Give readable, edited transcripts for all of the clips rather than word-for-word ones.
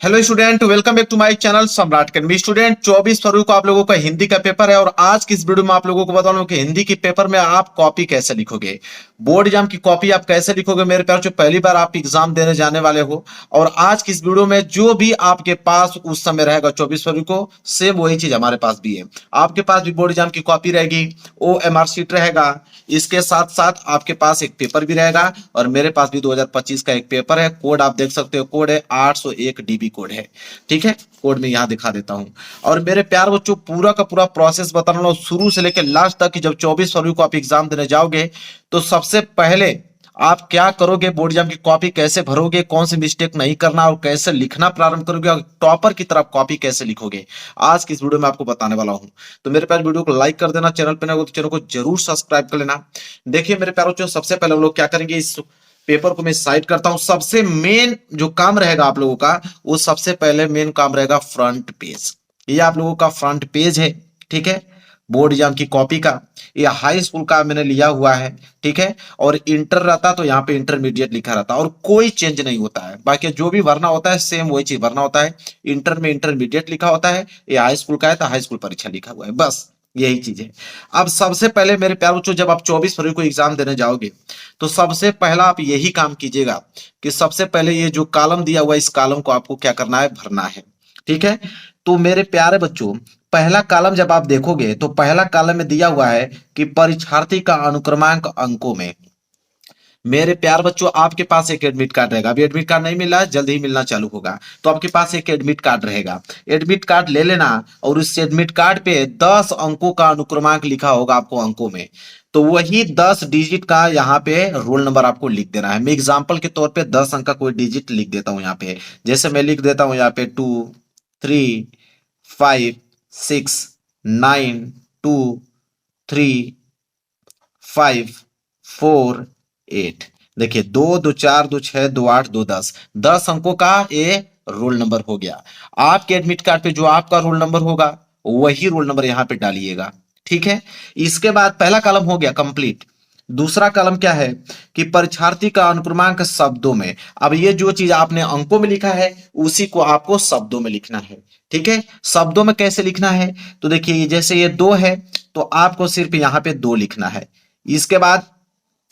Hello student, welcome back to my channel Samrat Academy. Student 24 फरवरी को आप लोगों का हिंदी का पेपर है और आज की इस वीडियो में आप लोगों को बता रहा हूं कि हिंदी के पेपर में आप कॉपी कैसे लिखोगे, बोर्ड एग्जाम की कॉपी आप कैसे लिखोगे। मेरे प्यार जो पहली बार आप एग्जाम देने जाने वाले हो और आज की इस वीडियो में जो भी आपके पास उस समय रहेगा 24 फरवरी को, सेम वही चीज हमारे पास भी है। आपके पास भी बोर्ड एग्जाम की कॉपी रहेगी, OMR शीट रहेगा, इसके साथ साथ आपके पास एक पेपर भी रहेगा और मेरे पास भी 2025 का एक पेपर है। कोड आप देख सकते हो, कोड है 801 DB कोड है। ठीक है, कोड में यहां दिखा देता हूं और मेरे प्यार बच्चों पूरा का पूरा प्रोसेस बता रहा हूं शुरू से लेकर लास्ट तक कि जब 24 फरवरी को आप एग्जाम देने जाओगे तो सबसे पहले आप क्या करोगे, बोर्ड एग्जाम की कॉपी कैसे भरोगे, कौन सी मिस्टेक नहीं करना और कैसे लिखना प्रारंभ करोगे और टॉपर की तरफ कॉपी कैसे लिखोगे, आज की इस वीडियो में आपको बताने वाला हूं। तो मेरे प्यार वीडियो को लाइक कर देना, चैनल पर नए हो तो चैनल को जरूर सब्सक्राइब कर लेना। देखिए मेरे प्यारों बच्चों, सबसे पहले हम लोग क्या करेंगे, इस पेपर को मैं साइड करता हूं। सबसे मेन जो काम रहेगा आप लोगों का, वो सबसे पहले मेन काम रहेगा फ्रंट पेज। ये आप लोगों का फ्रंट पेज है, ठीक है, बोर्ड एग्जाम की कॉपी का। ये हाई स्कूल का मैंने लिया हुआ है, ठीक है, और इंटर रहता तो यहाँ पे इंटरमीडिएट लिखा रहता और कोई चेंज नहीं होता है। बाकी जो भी भरना होता है सेम वही चीज भरना होता है। इंटर में इंटरमीडिएट लिखा होता है, ये हाई स्कूल का है तो हाई स्कूल परीक्षा लिखा हुआ है, बस यही चीज है। अब सबसे पहले मेरे प्यारे बच्चों, जब आप 24 फरवरी को एग्जाम देने जाओगे तो सबसे पहला आप यही काम कीजिएगा कि सबसे पहले ये जो कॉलम दिया हुआ है, इस कॉलम को आपको क्या करना है, भरना है। ठीक है, तो मेरे प्यारे बच्चों पहला कॉलम जब आप देखोगे तो पहला कॉलम में दिया हुआ है कि परीक्षार्थी का अनुक्रमांक अंकों में। मेरे प्यार बच्चों आपके पास एक एडमिट कार्ड रहेगा, अभी एडमिट कार्ड नहीं मिला है, जल्द ही मिलना चालू होगा, तो आपके पास एक एडमिट कार्ड रहेगा। एडमिट कार्ड ले लेना और उस एडमिट कार्ड पे 10 अंकों का अनुक्रमांक लिखा होगा आपको अंकों में, तो वही 10 डिजिट का यहाँ पे रोल नंबर आपको लिख देना है। मैं एग्जाम्पल के तौर पे 10 अंक का कोई डिजिट लिख देता हूँ यहाँ पे, जैसे मैं लिख देता हूँ यहाँ पे 2 3 5 6 9 2 3 5 4 8। देखिए 2 2 4 2 6 2 8 2 10, 10 अंकों का ये रोल नंबर हो गया। आपके एडमिट कार्ड पे जो आपका रोल नंबर होगा वही रोल नंबर यहां पे डालिएगा। ठीक है, इसके बाद पहला कॉलम हो गया कंप्लीट। दूसरा कॉलम क्या है कि परीक्षार्थी का अनुक्रमांक शब्दों में। अब ये जो चीज आपने अंकों में लिखा है उसी को आपको शब्दों में लिखना है। ठीक है, शब्दों में कैसे लिखना है, तो देखिए जैसे ये 2 है तो आपको सिर्फ यहां पे 2 लिखना है, इसके बाद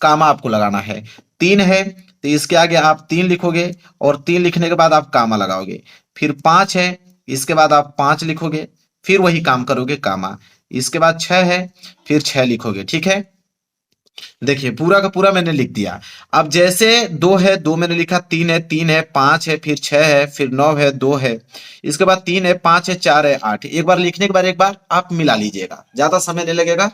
कामा आपको लगाना है। 3 है तो इसके आगे आप 3 लिखोगे और 3 लिखने के बाद आप कामा लगाओगे। फिर 5 है, इसके बाद आप 5 लिखोगे, फिर वही काम करोगे कामा। इसके बाद 6 है, फिर 6 लिखोगे। ठीक है, देखिए पूरा का पूरा मैंने लिख दिया। अब जैसे 2 है 2 मैंने लिखा, 3 है 3 है, 5 है, फिर 6 है, फिर 9 है, 2 है, इसके बाद 3 है 5 है 4 है 8। एक बार लिखने के बाद एक बार आप मिला लीजिएगा, ज्यादा समय नहीं लगेगा,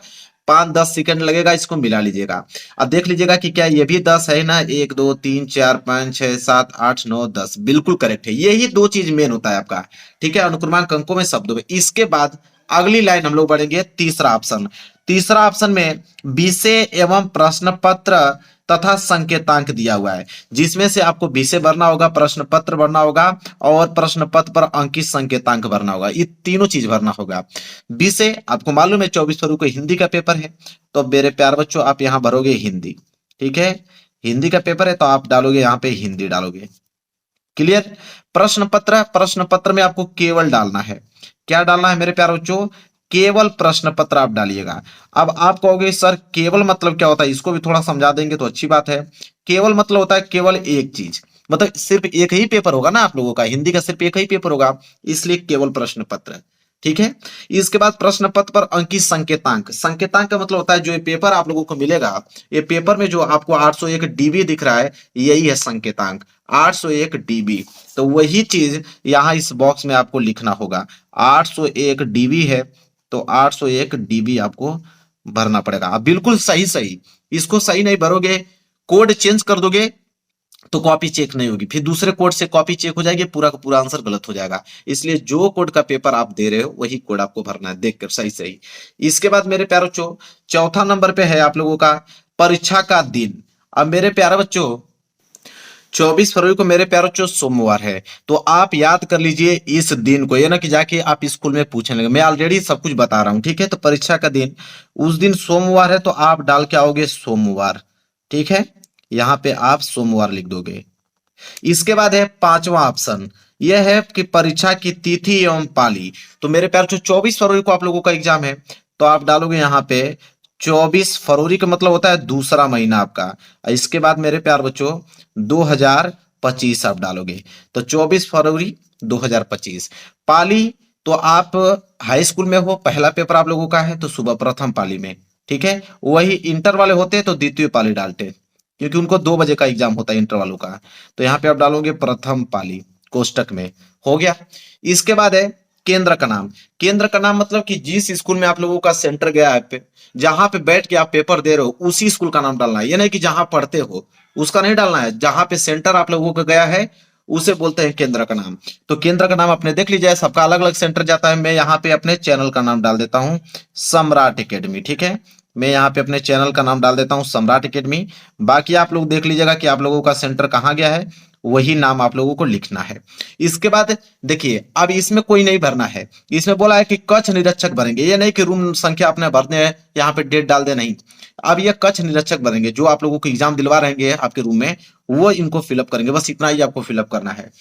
5-10 सेकंड लगेगा, इसको मिला लीजिएगा। अब देख लीजिएगा कि क्या ये भी 10 है ना, 1 2 3 4 5 6 7 8 9 10, बिल्कुल करेक्ट है। यही 2 चीज मेन होता है आपका। ठीक है, अनुक्रमांक अंकों में शब्दों में। इसके बाद अगली लाइन हम लोग बढ़ेंगे, तीसरा ऑप्शन। तीसरा ऑप्शन में विषय एवं प्रश्न पत्र तथा संकेतांक दिया हुआ है, जिसमें से आपको विषय भरना होगा, प्रश्न पत्र भरना होगा और प्रश्न पत्र पर अंकित संकेतांक भरना होगा। ये तीनों चीज भरना होगा। विषय आपको मालूम है 24 फरवरी को हिंदी का पेपर है, तो मेरे प्यार बच्चों आप यहां भरोगे हिंदी। ठीक है, हिंदी का पेपर है तो आप डालोगे यहाँ पे हिंदी डालोगे। क्लियर। प्रश्न पत्र में आपको केवल डालना है, क्या डालना है मेरे प्यारे बच्चों, केवल प्रश्न पत्र आप डालिएगा। अब आप कहोगे सर केवल मतलब क्या होता है, इसको भी थोड़ा समझा देंगे तो अच्छी बात है। केवल मतलब होता है केवल एक चीज, मतलब सिर्फ एक ही पेपर होगा ना आप लोगों का, हिंदी का सिर्फ एक ही पेपर होगा, इसलिए केवल प्रश्न पत्र। ठीक है, इसके बाद प्रश्न पत्र पर अंकित संकेतांक। संकेतांक का मतलब होता है जो ये पेपर आप लोगों को मिलेगा, ये पेपर में जो आपको 801 DB दिख रहा है यही है संकेतांक, 801 DB। तो वही चीज यहां इस बॉक्स में आपको लिखना होगा, 801 DB है तो 801 DB आपको भरना पड़ेगा। अब बिल्कुल सही सही, इसको सही नहीं भरोगे, कोड चेंज कर दोगे तो कॉपी चेक नहीं होगी, फिर दूसरे कोड से कॉपी चेक हो जाएगी, पूरा का पूरा आंसर गलत हो जाएगा। इसलिए जो कोड का पेपर आप दे रहे हो वही कोड आपको भरना है, देखकर सही सही। इसके बाद मेरे प्यारे बच्चों चौथा नंबर पे है आप लोगों का परीक्षा का दिन। अब मेरे प्यारे बच्चों 24 फरवरी को मेरे प्यारे बच्चों सोमवार है, तो आप याद कर लीजिए इस दिन को, ये ना कि जाके आप स्कूल में पूछने लगे, मैं ऑलरेडी सब कुछ बता रहा हूं। ठीक है, तो परीक्षा का दिन उस दिन सोमवार है तो आप डाल के आओगे सोमवार। ठीक है, यहां पे आप सोमवार लिख दोगे। इसके बाद है पांचवा ऑप्शन, यह है कि परीक्षा की तिथि एवं पाली। तो मेरे प्यार जो 24 फरवरी को आप लोगों का एग्जाम है, तो आप डालोगे यहाँ पे 24 फरवरी का मतलब होता है दूसरा महीना आपका। और इसके बाद मेरे प्यार बच्चों 2025 आप डालोगे, तो 24 फरवरी 2025। पाली, तो आप हाई स्कूल में हो, पहला पेपर आप लोगों का है तो सुबह प्रथम पाली में, ठीक है। वही इंटर वाले होते तो द्वितीय पाली डालते, क्योंकि उनको 2 बजे का एग्जाम होता है इंटर वालों का। तो यहाँ पे आप डालोगे प्रथम पाली कोष्टक में, हो गया। इसके बाद है केंद्र का नाम। केंद्र का नाम मतलब कि जिस स्कूल में आप लोगों का सेंटर गया है पे, जहां पे बैठ के आप पेपर दे रहे हो उसी स्कूल का नाम डालना है। ये नहीं कि जहां पढ़ते हो उसका नहीं डालना है, जहां पे सेंटर आप लोगों का गया है उसे बोलते हैं केंद्र का नाम। तो केंद्र का नाम आपने देख लीजिए, सबका अलग अलग सेंटर जाता है। मैं यहाँ पे अपने चैनल का नाम डाल देता हूँ सम्राट एकेडमी, ठीक है। मैं यहाँ पे अपने चैनल का नाम डाल देता हूँ सम्राट एकेडमी। बाकी आप लोग देख लीजिएगा कि आप लोगों का सेंटर कहाँ गया है, वही नाम आप लोगों को लिखना है। इसके बाद देखिए, अब इसमें कोई नहीं भरना है। इसमें बोला है कि कक्ष निरीक्षक भरेंगे, ये नहीं कि रूम संख्या आपने भरने हैं यहाँ पे डेट डाल दे, नहीं। अब ये कक्ष निरीक्षक भरेंगे, जो आप लोगों को एग्जाम दिलवा रहेंगे आपके रूम में, वो इनको फिलअप करेंगे। बस इतना ही आपको फिलअप करना है।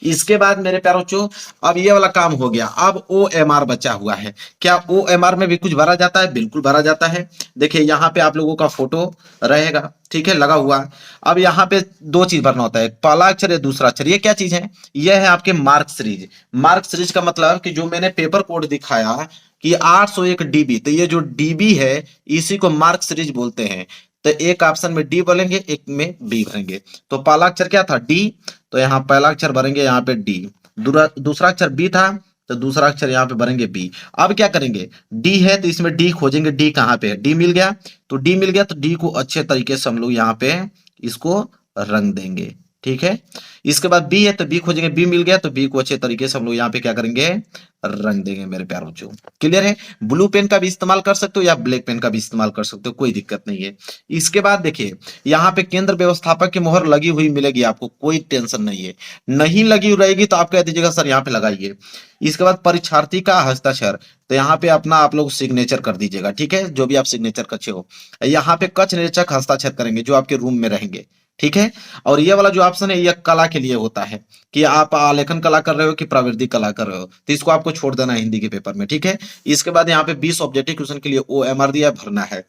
इसके बाद मेरे प्यारों बच्चों, अब ये वाला काम हो गया। अब OMR बचा हुआ है। क्या OMR में भी कुछ भरा जाता है? बिल्कुल भरा जाता है। देखिए यहाँ पे आप लोगों का फोटो रहेगा, ठीक है, लगा हुआ। अब यहाँ पे 2 चीज भरना होता है, एक पहला अक्षर या दूसरा अक्षर। ये क्या चीज है? यह है आपके मार्क सीरीज। मार्क सीरीज का मतलब कि जो मैंने पेपर कोड दिखाया कि 801 DB, तो ये जो DB है इसी को मार्क सीरीज बोलते हैं। तो एक ऑप्शन में डी भरेंगे, एक में बी भरेंगे। तो पहला अक्षर क्या था? डी, तो यहाँ पहला अक्षर भरेंगे यहाँ पे डी। दूसरा अक्षर बी था, तो दूसरा अक्षर यहाँ पे भरेंगे बी। अब क्या करेंगे? डी है तो इसमें डी खोजेंगे, डी कहाँ पे है? डी मिल गया, तो डी मिल गया तो डी को अच्छे तरीके से हम लोग यहाँ पे इसको रंग देंगे, ठीक है। इसके बाद बी है तो बी खोजेंगे, बी मिल गया तो बी को अच्छे तरीके से हम लोग यहाँ पे क्या करेंगे? रंग देंगे मेरे प्यारे बच्चों। क्लियर है? ब्लू पेन का भी इस्तेमाल कर सकते हो या ब्लैक पेन का भी इस्तेमाल कर सकते हो, कोई दिक्कत नहीं है। इसके बाद देखिए यहाँ पे केंद्र व्यवस्थापक की मोहर लगी हुई मिलेगी आपको, कोई टेंशन नहीं है। नहीं लगी रहेगी तो आप कह दीजिएगा सर यहाँ पे लगाइए। इसके बाद परीक्षार्थी का हस्ताक्षर, तो यहाँ पे अपना आप लोग सिग्नेचर कर दीजिएगा, ठीक है, जो भी आप सिग्नेचर कच्चे हो। यहाँ पे कक्ष निरीक्षक हस्ताक्षर करेंगे जो आपके रूम में रहेंगे, ठीक है। और ये वाला जो ऑप्शन है ये कला के लिए होता है कि आप आलेखन कला कर रहे हो कि प्रावृत्तिक कला कर रहे हो, तो इसको आपको छोड़ देना है हिंदी के पेपर में, ठीक है। इसके बाद यहाँ पे 20 ऑब्जेक्टिव क्वेश्चन के लिए OMR दिया, भरना है।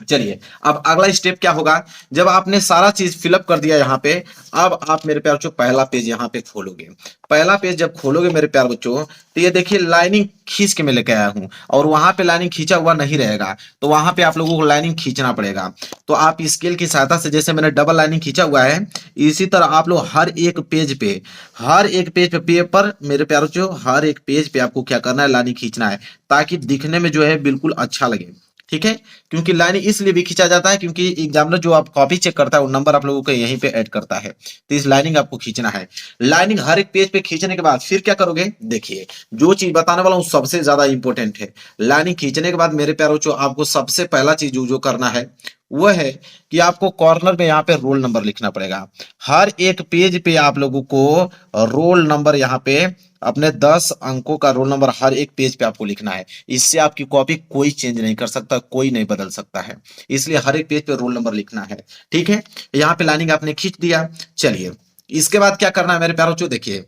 चलिए अब अगला स्टेप क्या होगा? जब आपने सारा चीज फिलअप कर दिया यहाँ पे, अब आप मेरे प्यार बच्चों पहला पेज यहाँ पे खोलोगे। पहला पेज जब खोलोगे मेरे प्यार बच्चों, तो ये देखिए लाइनिंग खींच के मैं लेके आया हूं, और वहां पे लाइनिंग खींचा हुआ नहीं रहेगा, तो वहां पे आप लोगों को लाइनिंग खींचना पड़ेगा। तो आप स्केल की सहायता से, जैसे मैंने डबल लाइनिंग खींचा हुआ है, इसी तरह आप लोग हर एक पेज पे पेपर मेरे प्यार बच्चों, हर एक पेज पे आपको क्या करना है? लाइनिंग खींचना है, ताकि दिखने में जो है बिल्कुल अच्छा लगे, ठीक है। क्योंकि लाइनिंग इसलिए भी खींचा जाता है क्योंकि एग्जामिनर जो आप कॉपी चेक करता है वो नंबर आप लोगों को यहीं पे ऐड करता है, तो इस लाइनिंग आपको खींचना है। लाइनिंग हर एक पेज पे खींचने के बाद फिर क्या करोगे? देखिए जो चीज बताने वाला हूँ सबसे ज्यादा इंपॉर्टेंट है। लाइनिंग खींचने के बाद मेरे प्यारों जो आपको सबसे पहला चीज जो करना है वो है कि आपको कॉर्नर में यहाँ पे रोल नंबर लिखना पड़ेगा। हर एक पेज पे आप लोगों को रोल नंबर, यहाँ पे अपने 10 अंकों का रोल नंबर हर एक पेज पे आपको लिखना है। इससे आपकी कॉपी कोई चेंज नहीं कर सकता, कोई नहीं बदल सकता है, इसलिए हर एक पेज पे रोल नंबर लिखना है, ठीक है। यहाँ पे लाइनिंग आपने खींच दिया। चलिए इसके बाद क्या करना है मेरे प्यारों, देखिए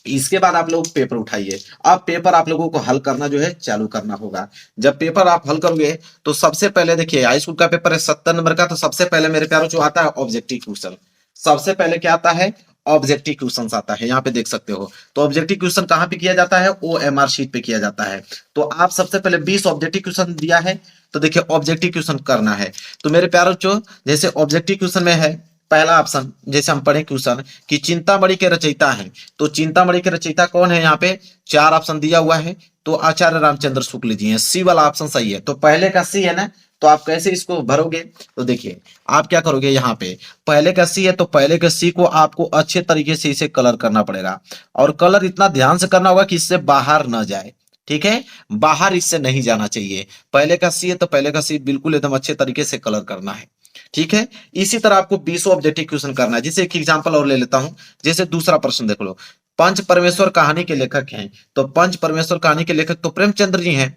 इसके बाद आप लोग पेपर उठाइए। अब पेपर आप लोगों को हल करना जो है चालू करना होगा। जब पेपर आप हल करोगे तो सबसे पहले देखिए हाई स्कूल का पेपर है 70 नंबर का, तो सबसे पहले मेरे प्यारों जो आता है ऑब्जेक्टिव क्वेश्चन। सबसे पहले क्या आता है? ऑब्जेक्टिव क्वेश्चन आता है, यहाँ पे देख सकते हो। तो ऑब्जेक्टिव क्वेश्चन कहाँ पे किया जाता है? OMR शीट पे किया जाता है। तो आप सबसे पहले 20 ऑब्जेक्टिव क्वेश्चन दिया है, तो देखिए ऑब्जेक्टिव क्वेश्चन करना है। तो मेरे प्यारों जो जैसे ऑब्जेक्टिव क्वेश्चन में है पहला ऑप्शन, जैसे हम पढ़े क्वेश्चन कि चिंतामणि के रचयिता हैं, तो चिंतामणि के रचयिता कौन है? यहाँ पे 4 ऑप्शन दिया हुआ है, तो आचार्य रामचंद्र शुक्ल जी हैं। सी वाला ऑप्शन सही है, तो पहले का सी है ना, तो आप कैसे इसको भरोगे? तो देखिए आप क्या करोगे, यहाँ पे पहले का सी है तो पहले के सी को आपको अच्छे तरीके से इसे कलर करना पड़ेगा, और कलर इतना ध्यान से करना होगा कि इससे बाहर ना जाए, ठीक है, बाहर इससे नहीं जाना चाहिए। पहले का सी है तो पहले का सी बिल्कुल एकदम अच्छे तरीके से कलर करना है, ठीक है। इसी तरह आपको 20 ऑब्जेक्टिव क्वेश्चन करना है। जैसे एक एग्जांपल और ले लेता हूं, जैसे दूसरा प्रश्न देख लो, पंच परमेश्वर कहानी के लेखक हैं, तो पंच परमेश्वर कहानी के लेखक तो प्रेमचंद्र जी हैं।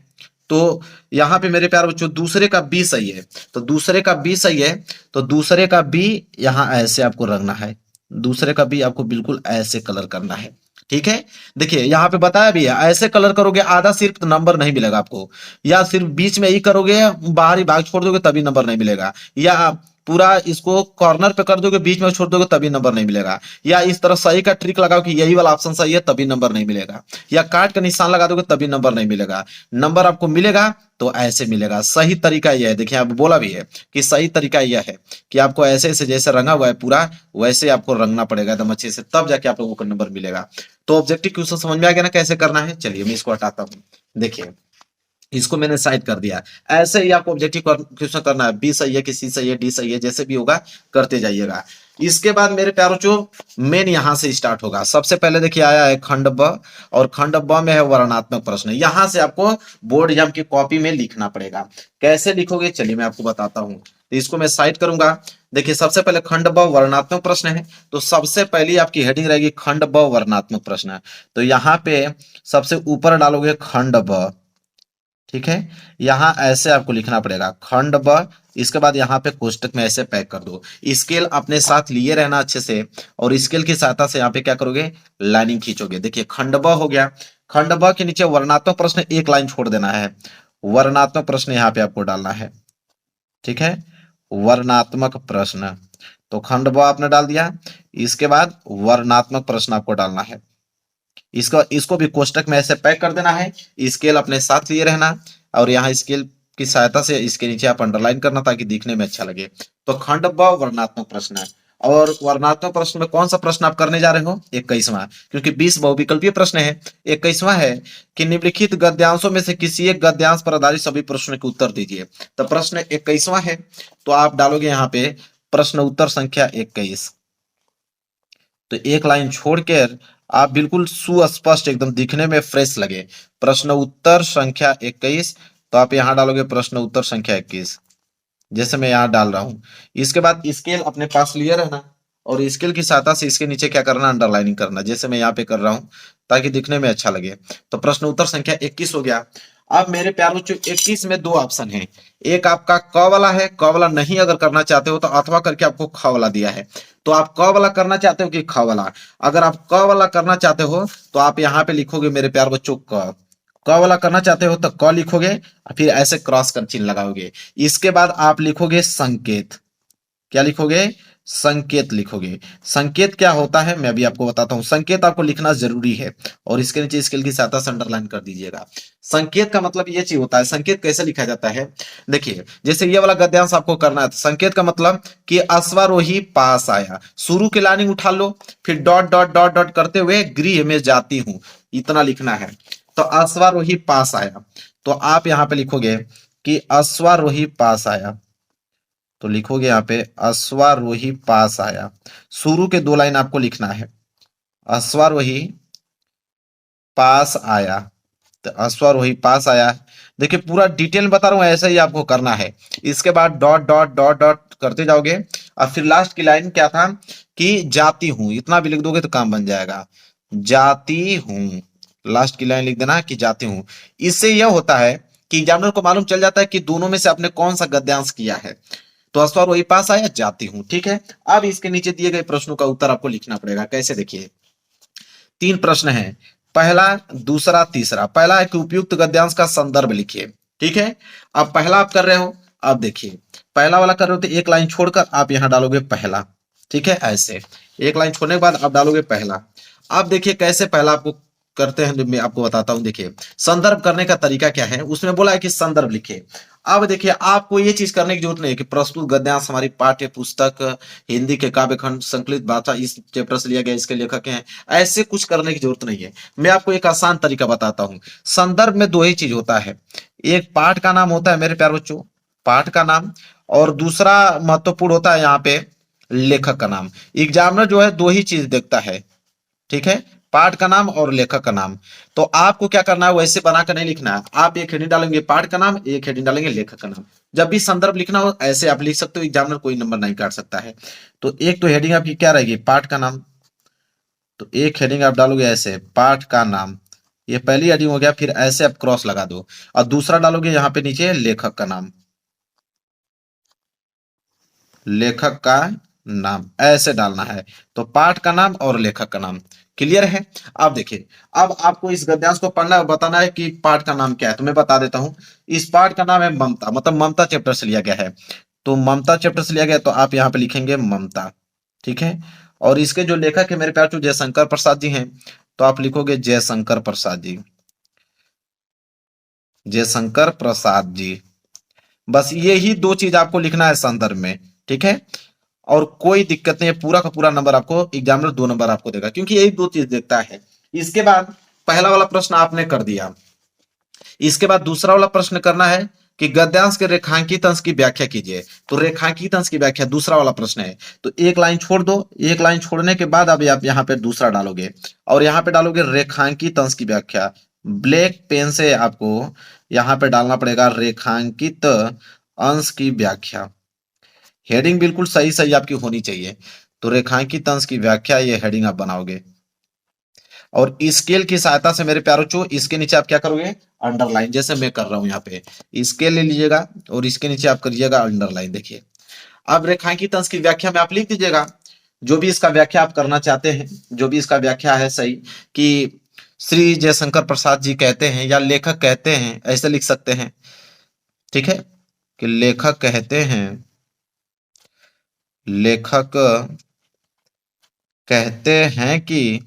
तो यहाँ पे मेरे प्यारे बच्चों दूसरे का बी सही है, तो दूसरे का बी सही है, तो दूसरे का बी यहाँ ऐसे आपको रखना है, दूसरे का भी आपको बिल्कुल ऐसे कलर करना है। ठीक है, देखिए यहाँ पे बताया भी है, ऐसे कलर करोगे आधा सिर्फ तो नंबर नहीं मिलेगा आपको, या सिर्फ बीच में ही करोगे, बाहरी भाग छोड़ दोगे तभी नंबर नहीं मिलेगा, या पूरा इसको कॉर्नर पे कर दोगे बीच में छोड़ दोगे तभी नंबर नहीं मिलेगा, या इस तरह सही का ट्रिक लगाओ कि यही वाला ऑप्शन सही है तभी नंबर नहीं मिलेगा, या काट का निशान लगा दोगे तभी नंबर नहीं मिलेगा। नंबर आपको मिलेगा तो ऐसे मिलेगा। सही तरीका यह है, देखिए आप बोला भी है कि सही तरीका यह है कि आपको ऐसे ऐसे जैसे रंगा हुआ है पूरा वैसे आपको रंगना पड़ेगा एकदम अच्छे से, तब जाके आप लोगों को नंबर मिलेगा। तो ऑब्जेक्टिव क्वेश्चन समझ में आ गया ना कैसे करना है। चलिए मैं इसको हटाता हूँ। देखिए इसको मैंने साइड कर दिया। ऐसे ही आपको ऑब्जेक्टिव क्वेश्चन करना है, बी सही है कि सी सही है डी सही है, जैसे भी होगा करते जाइएगा। इसके बाद मेरे प्यारों जो मेन यहां से स्टार्ट होगा। सबसे पहले देखिए आया है खंड ब, और खंड ब में है वर्णनात्मक प्रश्न। यहां से आपको बोर्ड एग्जाम की कॉपी में लिखना पड़ेगा। कैसे लिखोगे चलिए मैं आपको बताता हूं। तो इसको मैं साइड करूंगा। देखिए सबसे पहले खंड ब वर्णनात्मक प्रश्न है, तो सबसे पहली आपकी हेडिंग रहेगी खंड ब वर्णनात्मक प्रश्न। तो यहाँ पे सबसे ऊपर डालोगे खंड ब, ठीक है। यहां ऐसे आपको लिखना पड़ेगा खंड ब, इसके बाद यहाँ पे कोष्टक में ऐसे पैक कर दो। स्केल अपने साथ लिए रहना अच्छे से, और स्केल की सहायता से यहाँ पे क्या करोगे लाइनिंग खींचोगे। देखिए खंड ब हो गया। खंड ब के नीचे वर्णात्मक प्रश्न एक लाइन छोड़ देना है, वर्णात्मक प्रश्न यहाँ पे आपको डालना है, ठीक है। वर्णात्मक प्रश्न, तो खंड ब आपने डाल दिया, इसके बाद वर्णात्मक प्रश्न आपको डालना है। इसको इसको भी कोष्टक में ऐसे पैक कर देना है, स्केल अपने साथ लिए रहना, और यहाँ स्केल की सहायता से इसके नीचे आप अंडरलाइन करना ताकि दिखने में अच्छा लगे। तो खंड ब वर्णात्मक प्रश्न है, और वर्णात्मक प्रश्न में कौन सा प्रश्न आप करने जा रहे हो 21वां, क्योंकि 20 बहुविकल्पीय प्रश्न है। 21वां है कि निम्नलिखित गद्यांशों में से किसी एक गद्यांश पर आधारित सभी प्रश्नों के उत्तर दीजिए। तो प्रश्न 21वां है, तो आप डालोगे यहाँ पे प्रश्न उत्तर संख्या 21। तो एक लाइन छोड़कर आप बिल्कुल सुस्पष्ट एकदम दिखने में फ्रेश लगे प्रश्न उत्तर संख्या 21, तो आप यहां डालोगे प्रश्न उत्तर संख्या 21, जैसे मैं यहां डाल रहा हूं। इसके बाद स्केल अपने पास लिए रहना, और स्केल की सहायता से इसके नीचे क्या करना अंडरलाइनिंग करना, जैसे मैं यहाँ पे कर रहा हूं ताकि दिखने में अच्छा लगे। तो प्रश्न उत्तर संख्या 21 हो गया। अब मेरे प्यारे बच्चों 21 में दो ऑप्शन है, एक आपका क वाला है, क वाला नहीं अगर करना चाहते हो तो अथवा करके आपको ख वाला दिया है। तो आप क वाला करना चाहते हो कि ख वाला? अगर आप क वाला करना चाहते हो तो आप यहाँ पे लिखोगे मेरे प्यारे बच्चों क वाला करना चाहते हो तो क लिखोगे, फिर ऐसे क्रॉस कर चिन्ह लगाओगे। इसके बाद आप लिखोगे संकेत। क्या लिखोगे? संकेत लिखोगे। संकेत क्या होता है मैं भी आपको बताता हूं। संकेत आपको लिखना जरूरी है, और इसके नीचे स्केल की सहायता से अंडरलाइन कर दीजिएगा। संकेत का मतलब ये चीज होता है। संकेत कैसे लिखा जाता है, देखिए जैसे ये वाला गद्यांश आपको करना है, तो संकेत का मतलब कि अश्वारोही पास आया, शुरू की लाइनिंग उठा लो, फिर डॉट डॉट डॉट डॉट करते हुए गृह में जाती हूं, इतना लिखना है। तो अश्वारोही पास आया, तो आप यहां पे लिखोगे कि अश्वारोही पास आया, तो लिखोगे यहाँ पे अश्वारोही पास आया। शुरू के दो लाइन आपको लिखना है, अश्वारोही पास आया, तो अश्वारोही पास आया। देखिए पूरा डिटेल में बता रहा हूं, ऐसा ही आपको करना है। इसके बाद डॉट डॉट डॉट डॉट करते जाओगे, और फिर लास्ट की लाइन क्या था कि जाती हूं, इतना भी लिख दोगे तो काम बन जाएगा। जाती हूं, लास्ट की लाइन लिख देना कि जाती हूं। इससे यह होता है कि एग्जामिनर को मालूम चल जाता है कि दोनों में से आपने कौन सा गद्यांश किया है। तो अस्वर वही पास आया, जाती हूं, ठीक है। अब इसके नीचे दिए गए प्रश्नों का उत्तर आपको लिखना पड़ेगा। कैसे, देखिए 3 प्रश्न है, पहला दूसरा तीसरा। पहला है कि उपयुक्त गद्यांश का संदर्भ लिखिए, ठीक है। अब पहला आप कर रहे हो, अब देखिए पहला वाला कर रहे हो तो एक लाइन छोड़कर आप यहां डालोगे पहला, ठीक है। ऐसे एक लाइन छोड़ने के बाद आप डालोगे पहला। अब देखिए कैसे पहला आपको करते हैं, मैं आपको बताता हूं। देखिए संदर्भ करने का तरीका क्या है, उसमें बोला है कि संदर्भ लिखे। अब देखिए आपको ये चीज करने की जरूरत नहीं है कि प्रस्तुत गद्यांश हमारी पाठ्य पुस्तक हिंदी के काव्य खंड संकलित भाषा इस चैप्टर से लिया गया, इसके लेखक हैं, ऐसे कुछ करने की जरूरत नहीं है। मैं आपको एक आसान तरीका बताता हूं। संदर्भ में दो ही चीज होता है, एक पाठ का नाम होता है मेरे प्यारे बच्चों, पाठ का नाम, और दूसरा महत्वपूर्ण होता है यहाँ पे लेखक का नाम। एग्जामिनर जो है दो ही चीज देखता है, ठीक है, पाठ का नाम और लेखक का नाम। तो आपको क्या करना है, वैसे बनाकर नहीं लिखना है। आप एक हेडिंग डालेंगे पाठ का नाम, एक हेडिंग डालेंगे लेखक का नाम। जब भी संदर्भ लिखना हो ऐसे आप लिख सकते हो, एग्जामिनर कोई नंबर नहीं काट सकता है। तो एक तो हेडिंग आपकी क्या रहेगी, पाठ का नाम, तो एक हेडिंग आप डालोगे ऐसे पाठ का नाम, ये पहली हेडिंग हो गया। फिर ऐसे आप क्रॉस लगा दो, और दूसरा डालोगे यहाँ पे नीचे लेखक का नाम, लेखक का नाम ऐसे डालना है। तो पाठ का नाम और लेखक का नाम क्लियर है। अब देखिए, अब आपको इस गद्यांश को पढ़ना है, बताना है कि पाठ का नाम क्या है। तो मैं बता देता हूं, इस पाठ का नाम है ममता, मतलब ममता चैप्टर से लिया गया है। तो ममता चैप्टर से लिया गया, तो आप यहाँ पे लिखेंगे ममता, ठीक है। और इसके जो लेखक है मेरे प्यार जो जयशंकर प्रसाद जी हैं, तो आप लिखोगे जयशंकर प्रसाद जी, जयशंकर प्रसाद जी। बस यही दो चीज आपको लिखना है संदर्भ में, ठीक है। और कोई दिक्कत नहीं है, पूरा का पूरा नंबर आपको एग्जामिनर 2 नंबर आपको देगा, क्योंकि यही दो चीज देखता है। इसके बाद पहला वाला प्रश्न आपने कर दिया, इसके बाद दूसरा वाला प्रश्न करना है कि गद्यांश के रेखांकित अंश की व्याख्या कीजिए। तो रेखांकित अंश की व्याख्या दूसरा वाला प्रश्न है। तो एक लाइन छोड़ दो, एक लाइन छोड़ने के बाद अभी आप यहाँ पे दूसरा डालोगे, और यहाँ पे डालोगे रेखांकित अंश की व्याख्या। ब्लैक पेन से आपको यहाँ पे डालना पड़ेगा रेखांकित अंश की व्याख्या। हेडिंग बिल्कुल सही सही आपकी होनी चाहिए। तो रेखांकित अंश की व्याख्या, ये हेडिंग आप बनाओगे। और स्केल की सहायता से मेरे प्यारों चो इसके नीचे आप क्या करोगे, अंडरलाइन, जैसे मैं कर रहा हूं यहाँ पे। स्केल ले लीजिएगा और इसके नीचे आप करिएगा अंडरलाइन। देखिए, अब रेखांकित अंश की व्याख्या में आप लिख दीजिएगा जो भी इसका व्याख्या आप करना चाहते हैं, जो भी इसका व्याख्या है सही, कि श्री जयशंकर प्रसाद जी कहते हैं या लेखक कहते हैं, ऐसे लिख सकते हैं, ठीक है। कि लेखक कहते हैं, लेखक कहते हैं कि,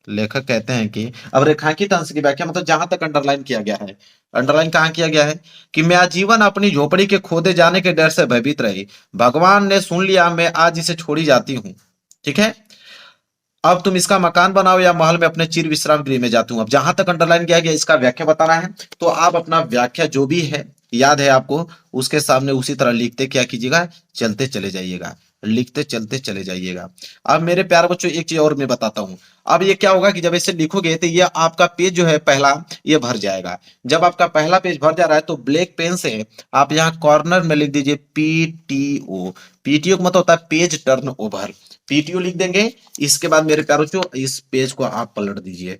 लेखक कहते हैं कि। अब रेखांकित अंश की व्याख्या मतलब जहां तक अंडरलाइन किया गया है, अंडरलाइन कहां किया गया है, कि मैं आजीवन अपनी झोपड़ी के खोदे जाने के डर से भयभीत रही, भगवान ने सुन लिया, मैं आज इसे छोड़ी जाती हूँ, ठीक है। अब तुम इसका मकान बनाओ या महल में अपने चिर विश्राम गृह में जाती हूँ। अब जहां तक अंडरलाइन किया गया इसका व्याख्या बताना है, तो आप अपना व्याख्या जो भी है याद है आपको, उसके सामने उसी तरह लिखते क्या कीजिएगा, चलते चले जाइएगा, लिखते चलते चले जाइएगा। अब मेरे प्यारे बच्चों एक चीज और मैं बताता हूं। अब ये क्या होगा कि जब ऐसे लिखोगे तो ये आपका पेज जो है पहला, ये भर जाएगा। जब आपका पहला पेज भर जा रहा है तो ब्लैक पेन से आप यहाँ कॉर्नर में लिख दीजिए पीटीओ। पीटीओ का मतलब होता है पेज टर्न ओवर, पीटीओ लिख देंगे। इसके बाद मेरे प्यारों चो इस पेज को आप पलट दीजिए,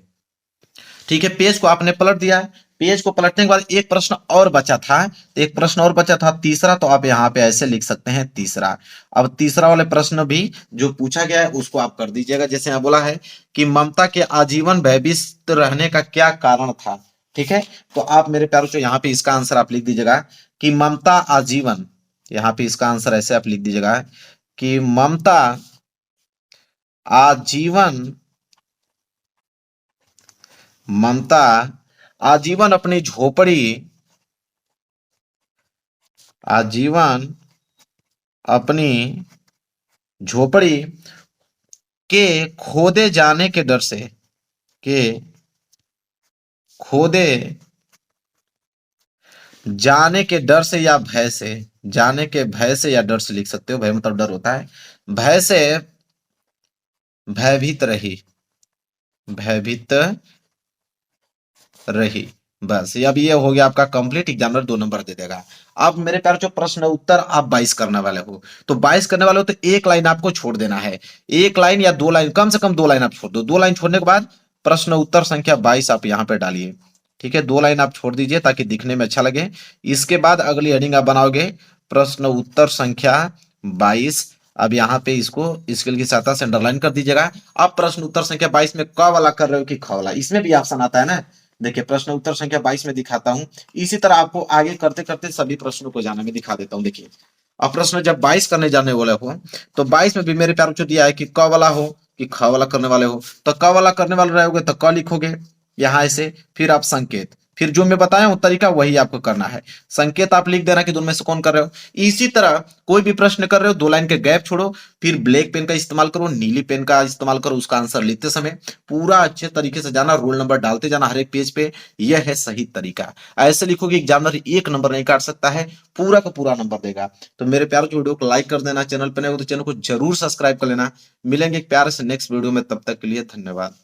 ठीक है। पेज को आपने पलट दिया, पेज को पलटने के बाद एक प्रश्न और बचा था, तो एक प्रश्न और बचा था तीसरा, तो आप यहाँ पे ऐसे लिख सकते हैं तीसरा। अब तीसरा वाले प्रश्न भी जो पूछा गया है उसको आप कर दीजिएगा। जैसे यहाँ बोला है कि ममता के आजीवन भयभीत रहने का क्या कारण था, ठीक है। तो आप मेरे प्यारों से यहाँ पे इसका आंसर आप लिख दीजिएगा कि ममता आजीवन, यहाँ पे इसका आंसर ऐसे आप लिख दीजिएगा कि ममता आजीवन, ममता आजीवन अपनी झोपड़ी, आजीवन अपनी झोपड़ी के खोदे जाने के डर से, के खोदे जाने के डर से या भय से, जाने के भय से या डर से लिख सकते हो, भय मतलब डर होता है, भय से भयभीत रही, भयभीत रही। बस अब ये हो गया आपका कंप्लीट, एग्जामिनर 2 नंबर दे देगा। अब मेरे प्यारे जो प्रश्न उत्तर आप 22 करने वाले हो, तो 22 करने वाले हो तो एक लाइन आपको छोड़ देना है, एक लाइन या 2 लाइन, कम से कम 2 लाइन आप छोड़ दो। 2 लाइन छोड़ने के बाद प्रश्न उत्तर संख्या 22 आप यहाँ पे डालिए, ठीक है। 2 लाइन आप छोड़ दीजिए ताकि दिखने में अच्छा लगे। इसके बाद अगली हेडिंग आप बनाओगे प्रश्न उत्तर संख्या 22। अब यहाँ पे इसको स्केल की सहायता से अंडरलाइन कर दीजिएगा। अब प्रश्न उत्तर संख्या 22 में क वाला कर रहे हो कि ख वाला, इसमें भी ऑप्शन आता है ना। देखिए प्रश्न उत्तर संख्या 22 में दिखाता हूं, इसी तरह आपको आगे करते करते सभी प्रश्नों को जाना मैं दिखा देता हूं। देखिए अब प्रश्न जब 22 करने जाने वाले हो, तो 22 में भी मेरे प्यारों को दिया है कि क वाला हो कि ख वाला करने वाले हो। तो क वाला करने वाले रहोगे तो क लिखोगे यहाँ ऐसे, फिर आप संकेत, फिर जो मैं बताया हूं तरीका वही आपको करना है। संकेत आप लिख देना कि दोनों में से कौन कर रहे हो। इसी तरह कोई भी प्रश्न कर रहे हो 2 लाइन के गैप छोड़ो, फिर ब्लैक पेन का इस्तेमाल करो, नीली पेन का इस्तेमाल करो, उसका आंसर लिखते समय पूरा अच्छे तरीके से जाना, रोल नंबर डालते जाना हर एक पेज पे। यह है सही तरीका। ऐसे लिखोगे एग्जामिनर 1 नंबर नहीं काट सकता है, पूरा का पूरा नंबर देगा। तो मेरे प्यारे वीडियो को लाइक कर देना, चैनल पर नए हो तो चैनल को जरूर सब्सक्राइब कर लेना। मिलेंगे एक प्यारे से नेक्स्ट वीडियो में, तब तक के लिए धन्यवाद।